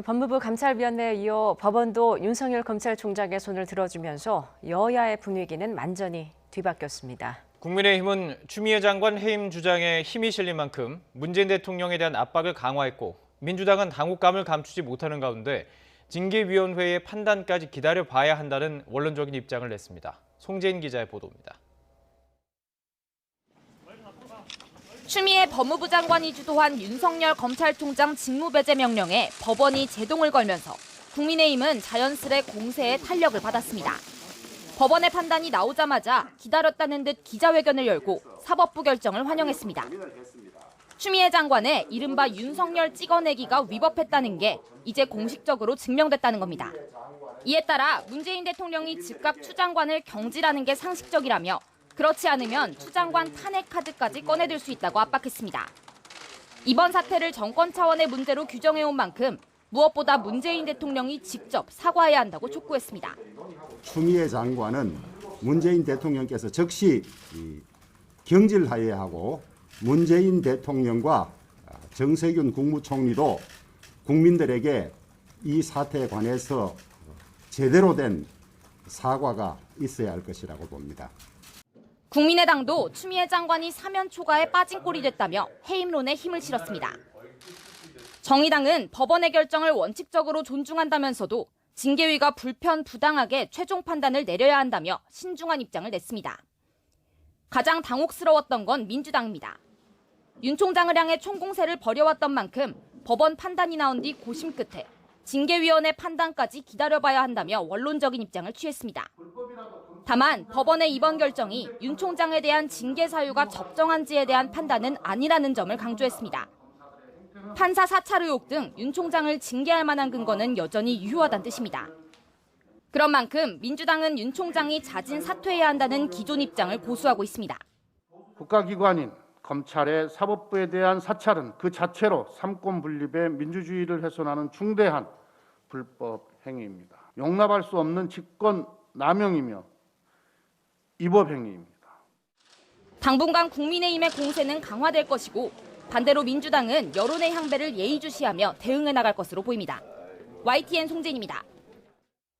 법무부 감찰위원회에 이어 법원도 윤석열 검찰총장의 손을 들어주면서 여야의 분위기는 완전히 뒤바뀌었습니다. 국민의힘은 추미애 장관 해임 주장에 힘이 실린 만큼 문재인 대통령에 대한 압박을 강화했고, 민주당은 당혹감을 감추지 못하는 가운데 징계위원회의 판단까지 기다려봐야 한다는 원론적인 입장을 냈습니다. 송재인 기자의 보도입니다. 추미애 법무부 장관이 주도한 윤석열 검찰총장 직무배제 명령에 법원이 제동을 걸면서 국민의힘은 자연스레 공세에 탄력을 받았습니다. 법원의 판단이 나오자마자 기다렸다는 듯 기자회견을 열고 사법부 결정을 환영했습니다. 추미애 장관의 이른바 윤석열 찍어내기가 위법했다는 게 이제 공식적으로 증명됐다는 겁니다. 이에 따라 문재인 대통령이 즉각 추 장관을 경질하는 게 상식적이라며 그렇지 않으면 추 장관 탄핵 카드까지 꺼내들 수 있다고 압박했습니다. 이번 사태를 정권 차원의 문제로 규정해온 만큼 무엇보다 문재인 대통령이 직접 사과해야 한다고 촉구했습니다. 추미애 장관은 문재인 대통령께서 즉시 경질하여야 하고, 문재인 대통령과 정세균 국무총리도 국민들에게 이 사태에 관해서 제대로 된 사과가 있어야 할 것이라고 봅니다. 국민의당도 추미애 장관이 사면 초과에 빠진 꼴이 됐다며 해임론에 힘을 실었습니다. 정의당은 법원의 결정을 원칙적으로 존중한다면서도 징계위가 불편부당하게 최종 판단을 내려야 한다며 신중한 입장을 냈습니다. 가장 당혹스러웠던 건 민주당입니다. 윤 총장을 향해 총공세를 벌여왔던 만큼 법원 판단이 나온 뒤 고심 끝에 징계위원회 판단까지 기다려봐야 한다며 원론적인 입장을 취했습니다. 다만 법원의 이번 결정이 윤 총장에 대한 징계 사유가 적정한지에 대한 판단은 아니라는 점을 강조했습니다. 판사 사찰 의혹 등 윤 총장을 징계할 만한 근거는 여전히 유효하다는 뜻입니다. 그런 만큼 민주당은 윤 총장이 자진 사퇴해야 한다는 기존 입장을 고수하고 있습니다. 국가기관인 검찰의 사법부에 대한 사찰은 그 자체로 삼권 분립의 민주주의를 훼손하는 중대한 불법 행위입니다. 용납할 수 없는 직권 남용이며 위법 행위입니다. 당분간 국민의힘의 공세는 강화될 것이고, 반대로 민주당은 여론의 향배를 예의주시하며 대응해 나갈 것으로 보입니다. YTN 송재인입니다.